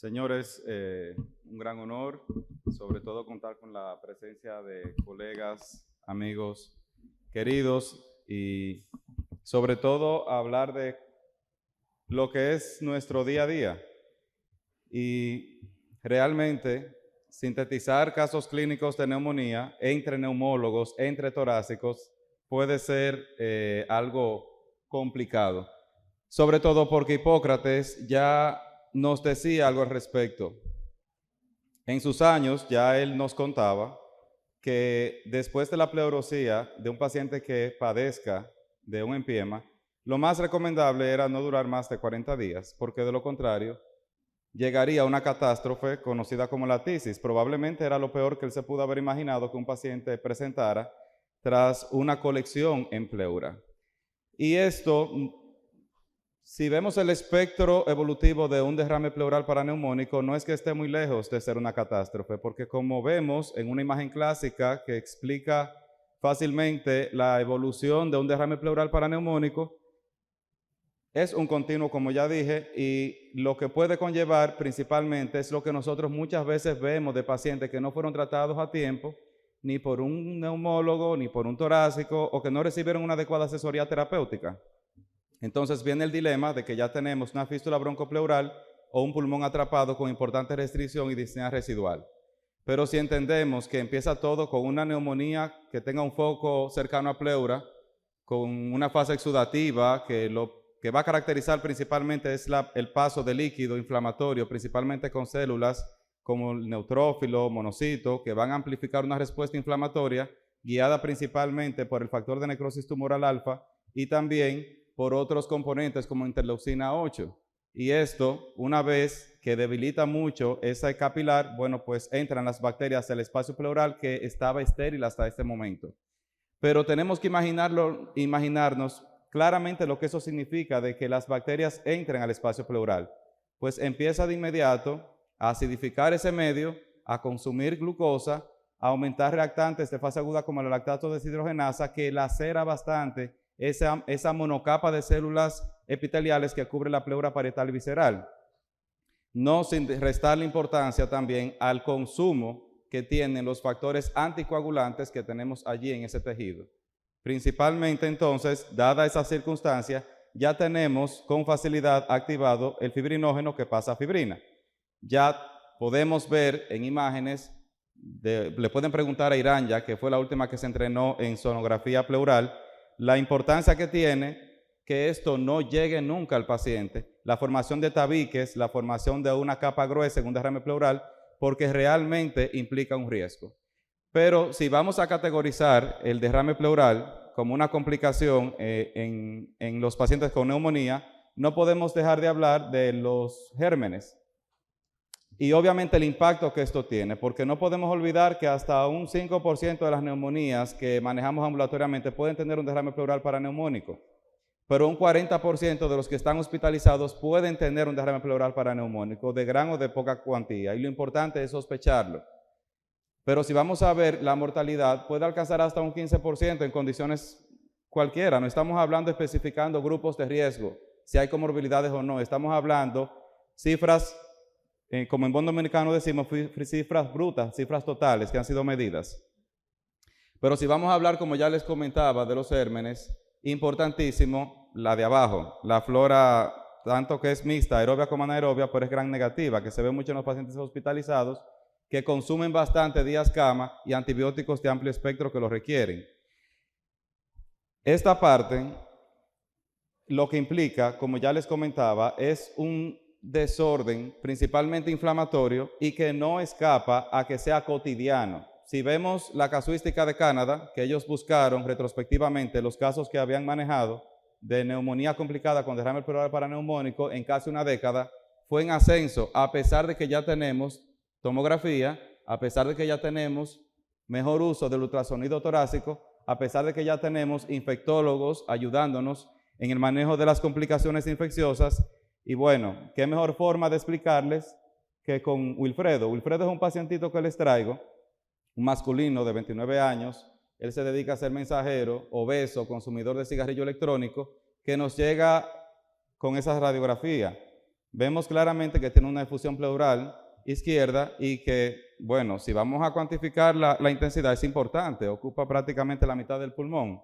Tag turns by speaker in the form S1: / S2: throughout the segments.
S1: Señores, un gran honor, sobre todo contar con la presencia de colegas, amigos, queridos y sobre todo hablar de lo que es nuestro día a día y realmente sintetizar casos clínicos de neumonía entre neumólogos, entre torácicos, puede ser algo complicado. Sobre todo porque Hipócrates ya nos decía algo al respecto. En sus años ya él nos contaba que después de la pleurosía de un paciente que padezca de un empiema, lo más recomendable era no durar más de 40 días, porque de lo contrario llegaría a una catástrofe conocida como la tisis. Probablemente era lo peor que él se pudo haber imaginado que un paciente presentara tras una colección en pleura. Y esto, si vemos el espectro evolutivo de un derrame pleural paraneumónico, no es que esté muy lejos de ser una catástrofe, porque como vemos en una imagen clásica que explica fácilmente la evolución de un derrame pleural paraneumónico, es un continuo, como ya dije, y lo que puede conllevar principalmente es lo que nosotros muchas veces vemos de pacientes que no fueron tratados a tiempo, ni por un neumólogo, ni por un torácico, o que no recibieron una adecuada asesoría terapéutica. Entonces viene el dilema de que ya tenemos una fístula broncopleural o un pulmón atrapado con importante restricción y disnea residual. Pero si entendemos que empieza todo con una neumonía que tenga un foco cercano a pleura, con una fase exudativa que lo que va a caracterizar principalmente es el paso de líquido inflamatorio, principalmente con células como el neutrófilo, monocito, que van a amplificar una respuesta inflamatoria guiada principalmente por el factor de necrosis tumoral alfa y también por otros componentes como interleucina 8. Y esto, una vez que debilita mucho ese capilar, bueno, pues entran las bacterias al espacio pleural que estaba estéril hasta este momento. Pero tenemos que imaginarnos claramente lo que eso significa de que las bacterias entren al espacio pleural. Pues empieza de inmediato a acidificar ese medio, a consumir glucosa, a aumentar reactantes de fase aguda como la lactato deshidrogenasa, que lacera bastante esa monocapa de células epiteliales que cubre la pleura parietal visceral. No sin restarle importancia también al consumo que tienen los factores anticoagulantes que tenemos allí en ese tejido. Principalmente entonces, dada esa circunstancia, ya tenemos con facilidad activado el fibrinógeno que pasa a fibrina. Ya podemos ver en imágenes, le pueden preguntar a Iranya, que fue la última que se entrenó en sonografía pleural, la importancia que tiene que esto no llegue nunca al paciente, la formación de tabiques, la formación de una capa gruesa en un derrame pleural, porque realmente implica un riesgo. Pero si vamos a categorizar el derrame pleural como una complicación en los pacientes con neumonía, no podemos dejar de hablar de los gérmenes y obviamente el impacto que esto tiene, porque no podemos olvidar que hasta un 5% de las neumonías que manejamos ambulatoriamente pueden tener un derrame pleural paraneumónico, pero un 40% de los que están hospitalizados pueden tener un derrame pleural paraneumónico de gran o de poca cuantía, y lo importante es sospecharlo. Pero si vamos a ver, la mortalidad puede alcanzar hasta un 15% en condiciones cualquiera. No estamos hablando especificando grupos de riesgo, si hay comorbilidades o no. Estamos hablando cifras, como en buen dominicano decimos, cifras brutas, cifras totales que han sido medidas. Pero si vamos a hablar, como ya les comentaba, de los gérmenes, importantísimo la de abajo, la flora, tanto que es mixta, aerobia como anaerobia, pero es gran negativa, que se ve mucho en los pacientes hospitalizados, que consumen bastante días cama y antibióticos de amplio espectro que lo requieren. Esta parte, lo que implica, como ya les comentaba, es un desorden principalmente inflamatorio y que no escapa a que sea cotidiano. Si vemos la casuística de Canadá, que ellos buscaron retrospectivamente los casos que habían manejado de neumonía complicada con derrame pleural paraneumónico en casi una década, fue en ascenso, a pesar de que ya tenemos tomografía, a pesar de que ya tenemos mejor uso del ultrasonido torácico, a pesar de que ya tenemos infectólogos ayudándonos en el manejo de las complicaciones infecciosas. Y bueno, qué mejor forma de explicarles que con Wilfredo. Wilfredo es un pacientito que les traigo, un masculino de 29 años. Él se dedica a ser mensajero, obeso, consumidor de cigarrillo electrónico, que nos llega con esa radiografía. vemos claramente que tiene una difusión pleural izquierda y que, bueno, si vamos a cuantificar la intensidad es importante, ocupa prácticamente la mitad del pulmón.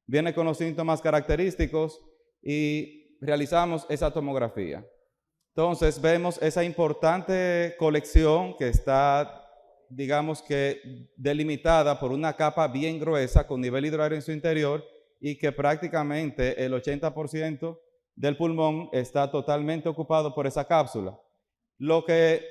S1: Viene con los síntomas característicos y realizamos esa tomografía. Entonces vemos esa importante colección que está, digamos que delimitada por una capa bien gruesa con nivel hidroaéreo en su interior y que prácticamente el 80% del pulmón está totalmente ocupado por esa cápsula. Lo que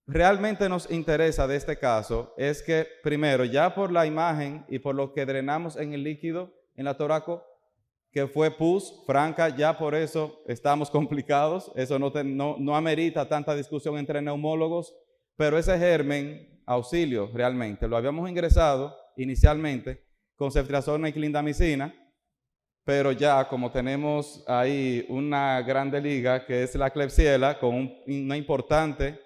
S1: realmente nos interesa de este caso es que, primero, ya por la imagen y por lo que drenamos en el líquido, en la toraco, que fue pus franca, ya por eso estamos complicados, eso no amerita tanta discusión entre neumólogos, pero ese germen, auxilio realmente, lo habíamos ingresado inicialmente con ceftriaxona y clindamicina, pero ya como tenemos ahí una grande liga que es la Klebsiella con una importante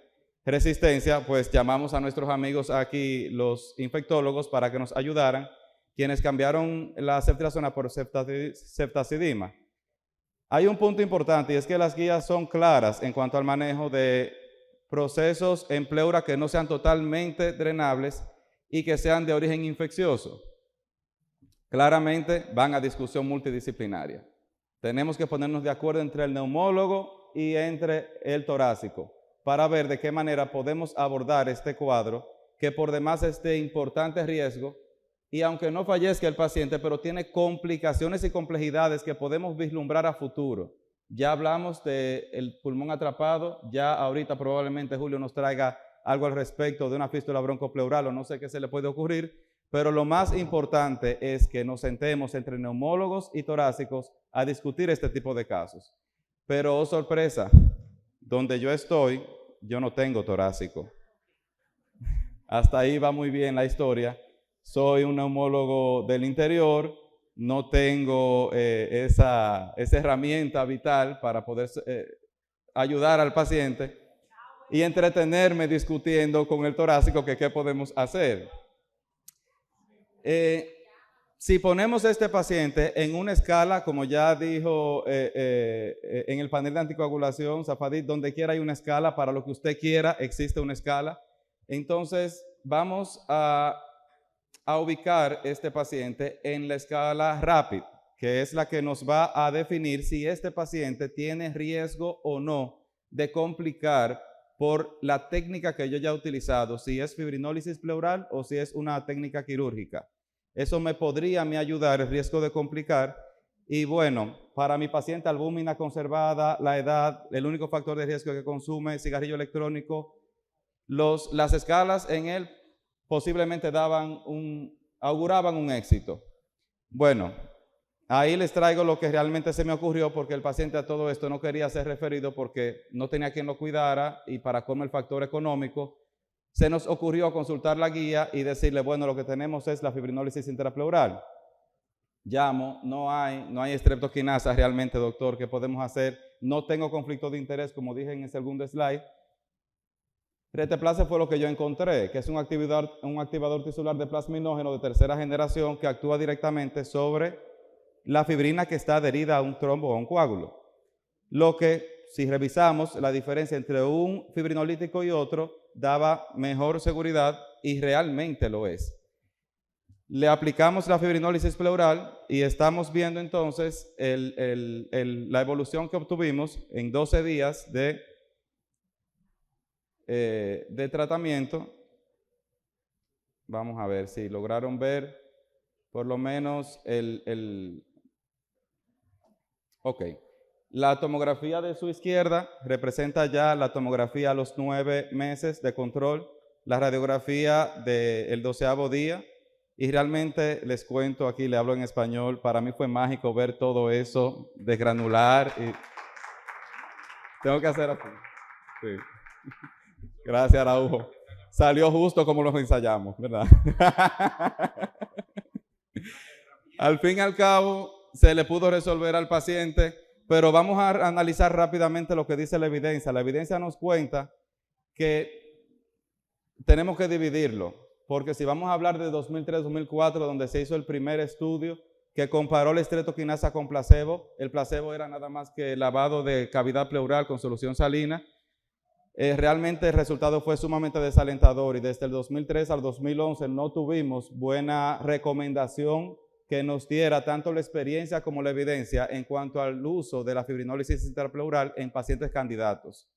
S1: resistencia, pues llamamos a nuestros amigos aquí, los infectólogos, para que nos ayudaran, quienes cambiaron la ceftriaxona por ceftazidima. Hay un punto importante y es que las guías son claras en cuanto al manejo de procesos en pleura que no sean totalmente drenables y que sean de origen infeccioso. Claramente van a discusión multidisciplinaria. Tenemos que ponernos de acuerdo entre el neumólogo y entre el torácico para ver de qué manera podemos abordar este cuadro que por demás es de importante riesgo y aunque no fallezca el paciente, pero tiene complicaciones y complejidades que podemos vislumbrar a futuro. Ya hablamos del pulmón atrapado, ya ahorita probablemente Julio nos traiga algo al respecto de una fístula broncopleural o no sé qué se le puede ocurrir, pero lo más importante es que nos sentemos entre neumólogos y torácicos a discutir este tipo de casos. Pero, oh sorpresa, donde yo estoy, yo no tengo torácico. Hasta ahí va muy bien la historia. Soy un neumólogo del interior, no tengo esa herramienta vital para poder ayudar al paciente y entretenerme discutiendo con el torácico que qué podemos hacer. Si ponemos a este paciente en una escala, como ya dijo en el panel de anticoagulación, Safadí, donde quiera hay una escala, para lo que usted quiera existe una escala. Entonces vamos a ubicar este paciente en la escala RAPID, que es la que nos va a definir si este paciente tiene riesgo o no de complicar por la técnica que yo ya he utilizado, si es fibrinólisis pleural o si es una técnica quirúrgica. Eso me podría ayudar el riesgo de complicar. Y bueno, para mi paciente, albúmina conservada, la edad, el único factor de riesgo que consume, cigarrillo electrónico, las escalas en él posiblemente auguraban un éxito. Bueno, ahí les traigo lo que realmente se me ocurrió porque el paciente a todo esto no quería ser referido porque no tenía quien lo cuidara y para colmo el factor económico, se nos ocurrió consultar la guía y decirle, bueno, lo que tenemos es la fibrinólisis intrapleural. Llamo, no hay estreptoquinasa realmente, doctor, ¿qué podemos hacer? No tengo conflicto de interés, como dije en el segundo slide. Reteplase fue lo que yo encontré, que es un activador tisular de plasminógeno de tercera generación que actúa directamente sobre la fibrina que está adherida a un trombo o a un coágulo. Lo que, si revisamos la diferencia entre un fibrinolítico y otro, daba mejor seguridad y realmente lo es. Le aplicamos la fibrinólisis pleural y estamos viendo entonces la evolución que obtuvimos en 12 días de tratamiento. Vamos a ver si lograron ver por lo menos ok. La tomografía de su izquierda representa ya la tomografía a los 9 meses de control, la radiografía del 12º día, y realmente les cuento, aquí le hablo en español, para mí fue mágico ver todo eso desgranular. Y tengo que hacer así. Sí. Gracias, Araujo. Salió justo como los ensayamos, ¿verdad? Al fin y al cabo, se le pudo resolver al paciente, pero vamos a analizar rápidamente lo que dice la evidencia. La evidencia nos cuenta que tenemos que dividirlo, porque si vamos a hablar de 2003-2004, donde se hizo el primer estudio que comparó la estreptoquinasa con placebo. El placebo era nada más que lavado de cavidad pleural con solución salina. Realmente el resultado fue sumamente desalentador y desde el 2003 al 2011 no tuvimos buena recomendación que nos diera tanto la experiencia como la evidencia en cuanto al uso de la fibrinólisis intrapleural en pacientes candidatos.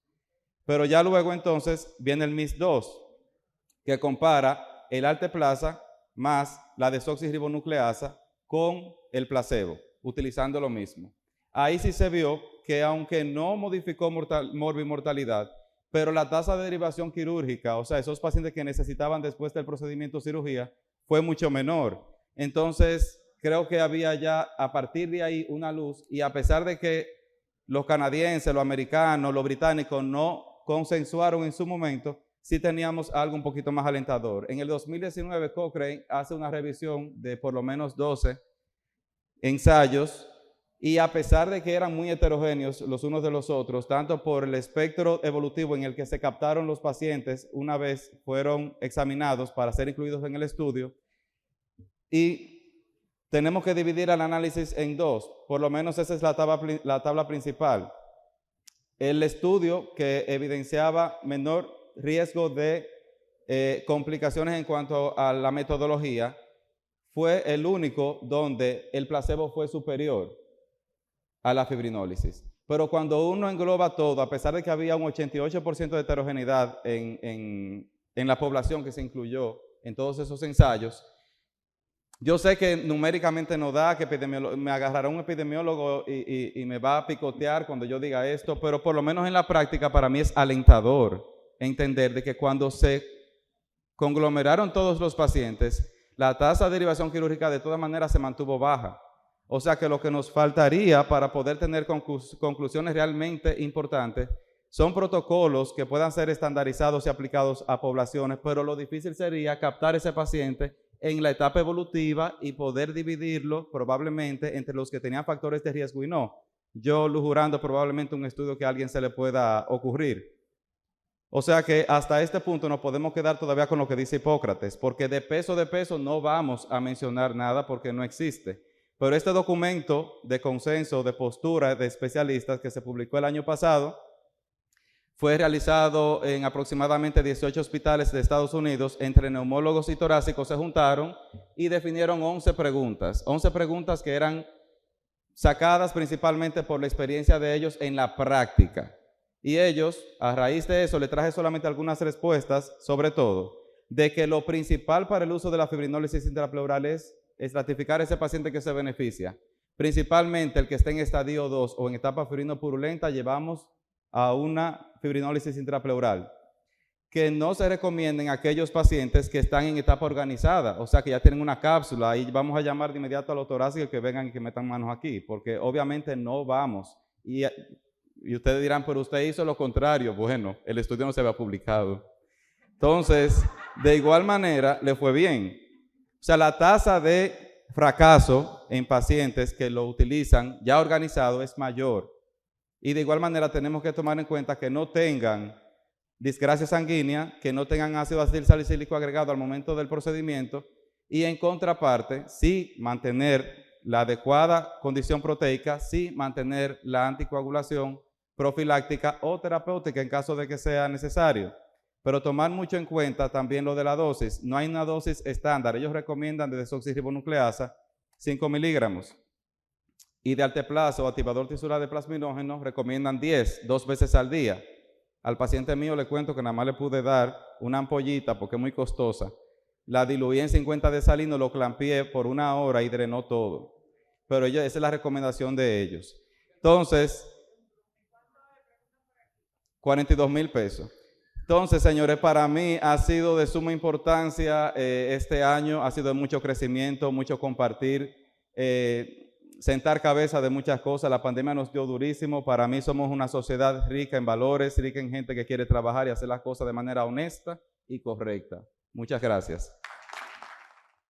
S1: Pero ya luego entonces viene el MIS-2, que compara el alteplasa más la desoxirribonucleasa con el placebo, utilizando lo mismo. Ahí sí se vio que aunque no modificó morbimortalidad, pero la tasa de derivación quirúrgica, o sea, esos pacientes que necesitaban después del procedimiento cirugía, fue mucho menor. Entonces, creo que había ya a partir de ahí una luz, y a pesar de que los canadienses, los americanos, los británicos no consensuaron en su momento, sí teníamos algo un poquito más alentador. En el 2019, Cochrane hace una revisión de por lo menos 12 ensayos, y a pesar de que eran muy heterogéneos los unos de los otros, tanto por el espectro evolutivo en el que se captaron los pacientes una vez fueron examinados para ser incluidos en el estudio, y tenemos que dividir el análisis en dos, por lo menos esa es la tabla principal. El estudio que evidenciaba menor riesgo de complicaciones en cuanto a la metodología fue el único donde el placebo fue superior a la fibrinólisis. Pero cuando uno engloba todo, a pesar de que había un 88% de heterogeneidad en la población que se incluyó en todos esos ensayos, yo sé que numéricamente no da, que me agarrará un epidemiólogo y me va a picotear cuando yo diga esto, pero por lo menos en la práctica para mí es alentador entender de que cuando se conglomeraron todos los pacientes, la tasa de derivación quirúrgica de todas maneras se mantuvo baja. O sea que lo que nos faltaría para poder tener conclusiones realmente importantes son protocolos que puedan ser estandarizados y aplicados a poblaciones, pero lo difícil sería captar ese paciente en la etapa evolutiva y poder dividirlo probablemente entre los que tenían factores de riesgo y no. Yo lujurando probablemente un estudio que a alguien se le pueda ocurrir. O sea que hasta este punto nos podemos quedar todavía con lo que dice Hipócrates, porque de peso no vamos a mencionar nada porque no existe. Pero este documento de consenso, de postura de especialistas que se publicó el año pasado, fue realizado en aproximadamente 18 hospitales de Estados Unidos, entre neumólogos y torácicos se juntaron y definieron 11 preguntas. 11 preguntas que eran sacadas principalmente por la experiencia de ellos en la práctica. Y ellos, a raíz de eso, le traje solamente algunas respuestas, sobre todo, de que lo principal para el uso de la fibrinólisis intrapleural es estratificar a ese paciente que se beneficia. Principalmente el que esté en estadio 2 o en etapa fibrinopurulenta, llevamos a una fibrinólisis intrapleural. Que no se recomienden a aquellos pacientes que están en etapa organizada, o sea que ya tienen una cápsula, ahí vamos a llamar de inmediato a los torácicos que vengan y que metan manos aquí, porque obviamente no vamos. Y ustedes dirán, pero usted hizo lo contrario. Bueno, el estudio no se había publicado. Entonces, de igual manera, le fue bien. O sea, la tasa de fracaso en pacientes que lo utilizan ya organizado es mayor. Y de igual manera tenemos que tomar en cuenta que no tengan disgracia sanguínea, que no tengan ácido acetil salicílico agregado al momento del procedimiento, y en contraparte, sí mantener la adecuada condición proteica, sí mantener la anticoagulación profiláctica o terapéutica en caso de que sea necesario. Pero tomar mucho en cuenta también lo de la dosis. No hay una dosis estándar. Ellos recomiendan de desoxirribonucleasa 5 miligramos. Y de alteplasa o activador tisular de plasminógeno recomiendan 10, 2 veces al día. Al paciente mío le cuento que nada más le pude dar una ampollita porque es muy costosa. La diluí en 50 de salino, lo clampié por 1 hora y drenó todo. Pero esa es la recomendación de ellos. Entonces, 42,000 pesos. Entonces, señores, para mí ha sido de suma importancia este año, ha sido de mucho crecimiento, mucho compartir, sentar cabeza de muchas cosas. La pandemia nos dio durísimo. Para mí somos una sociedad rica en valores, rica en gente que quiere trabajar y hacer las cosas de manera honesta y correcta. Muchas gracias.